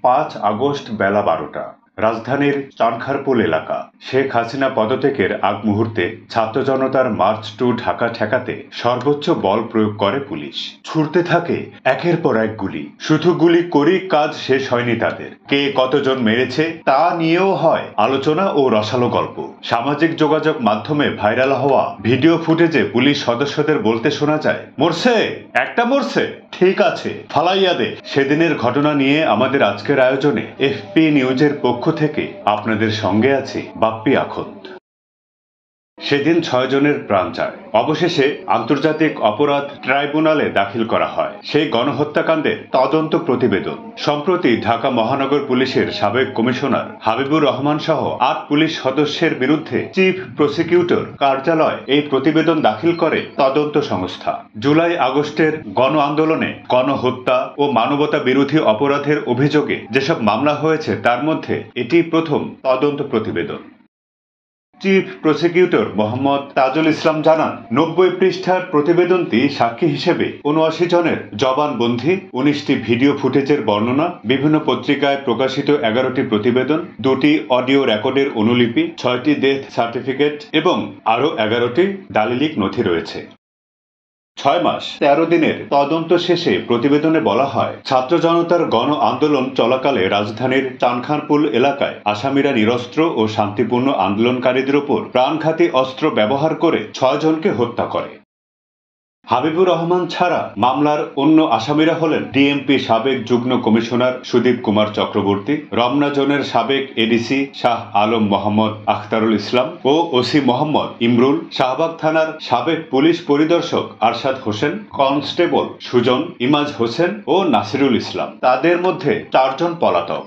5 August বেলা 12টা রাজধানীর চানখারপুল এলাকা। শেখ হাসিনা পদত্যাগের আগ মুহূর্তে ছাত্র জনতার মার্চ টু ঢাকা ঠেকাতে সর্বোচ্চ বল প্রয়োগ করে পুলিশ। ছুড়তে থাকে একের পর এক গুলি। শুধু গুলি করেই কাজ শেষ হয়নি তাদের। কে কতজন মেরেছে তা নিয়েও হয় আলোচনা ও রসালো গল্প। সামাজিক যোগাযোগ মাধ্যমে ভাইরাল হওয়া ভিডিও ফুটেজে পুলিশ সদস্যদের বলতে শোনা যায়, মরছে, একটা মরছে, ঠিক আছে, ফালাইয়া দে। সেদিনের ঘটনা নিয়ে আমাদের আজকের আয়োজনে এফপি নিউজের পক্ষ থেকে আপনাদের সঙ্গে আছে বাপ্পি আখন্দ। সেদিন 6 জনের প্রাণ যায়। অবশেষে আন্তর্জাতিক অপরাধ ট্রাইব্যুনালে দাখিল করা হয় সেই গণহত্যাকাণ্ডের তদন্ত প্রতিবেদন। সম্প্রতি ঢাকা মহানগর পুলিশের সাবেক কমিশনার হাবিবুর রহমান সহ 8 পুলিশ সদস্যের বিরুদ্ধে চিফ প্রসিকিউটর কার্যালয় এই প্রতিবেদন দাখিল করে তদন্ত সংস্থা। জুলাই আগস্টের গণ আন্দোলনে গণহত্যা ও মানবতা বিরোধী অপরাধের অভিযোগে যেসব মামলা হয়েছে তার মধ্যে এটি প্রথম তদন্ত প্রতিবেদন। চিফ প্রসিকিউটর মোহাম্মদ তাজুল ইসলাম জানান, 90 পৃষ্ঠার প্রতিবেদনটি সাক্ষী হিসেবে 79 জনের জবানবন্দি, 19টি ভিডিও ফুটেজের বর্ণনা, বিভিন্ন পত্রিকায় প্রকাশিত 11টি প্রতিবেদন, 2টি অডিও রেকর্ডের অনুলিপি, 6টি ডেথ সার্টিফিকেট এবং আরও 11টি দালিলিক নথি রয়েছে। 6 মাস 13 দিনের তদন্ত শেষে প্রতিবেদনে বলা হয়, ছাত্র জনতার গণ আন্দোলন চলাকালে রাজধানীর চানখারপুল এলাকায় আসামিরা নিরস্ত্র ও শান্তিপূর্ণ আন্দোলনকারীদের উপর প্রাণঘাতী অস্ত্র ব্যবহার করে 6 জনকে হত্যা করে। হাবিবুর রহমান ছাড়া মামলার অন্য আসামিরা হলেন ডিএমপি সাবেক যুগ্ম কমিশনার সুদীপ কুমার চক্রবর্তী, রমনা জোনের সাবেক এডিসি শাহ আলম মোহাম্মদ আখতারুল ইসলাম ও ওসি মোহাম্মদ ইমরুল, শাহবাগ থানার সাবেক পুলিশ পরিদর্শক আরশাদ হোসেন, কনস্টেবল সুজন, ইমাজ হোসেন ও নাসিরুল ইসলাম। তাদের মধ্যে 4 জন পলাতক।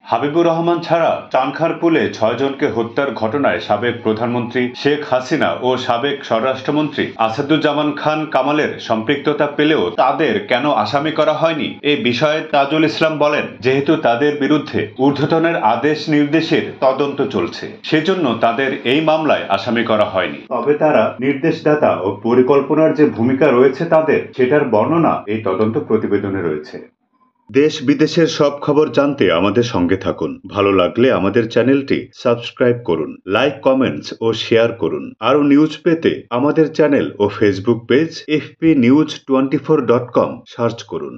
হাবিবুর রহমান ছাড়া চানখারপুলে 6 জনকে হত্যার ঘটনায় সাবেক প্রধানমন্ত্রী শেখ হাসিনা ও সাবেক স্বরাষ্ট্রমন্ত্রী আসাদুজ্জামান খান কামালের সম্পৃক্ততা পেলেও তাদের কেন আসামি করা হয়নি এ বিষয়ে তাজুল ইসলাম বলেন, যেহেতু তাদের বিরুদ্ধে ঊর্ধ্বতনের আদেশ নির্দেশের তদন্ত চলছে, সেজন্য তাদের এই মামলায় আসামি করা হয়নি। তবে তারা নির্দেশদাতা ও পরিকল্পনার যে ভূমিকা রয়েছে তাদের, সেটার বর্ণনা এই তদন্ত প্রতিবেদনে রয়েছে। দেশ বিদেশের সব খবর জানতে আমাদের সঙ্গে থাকুন। ভালো লাগলে আমাদের চ্যানেলটি সাবস্ক্রাইব করুন, লাইক, কমেন্টস ও শেয়ার করুন। আরও নিউজ পেতে আমাদের চ্যানেল ও ফেসবুক পেজ fpnews24.com সার্চ করুন।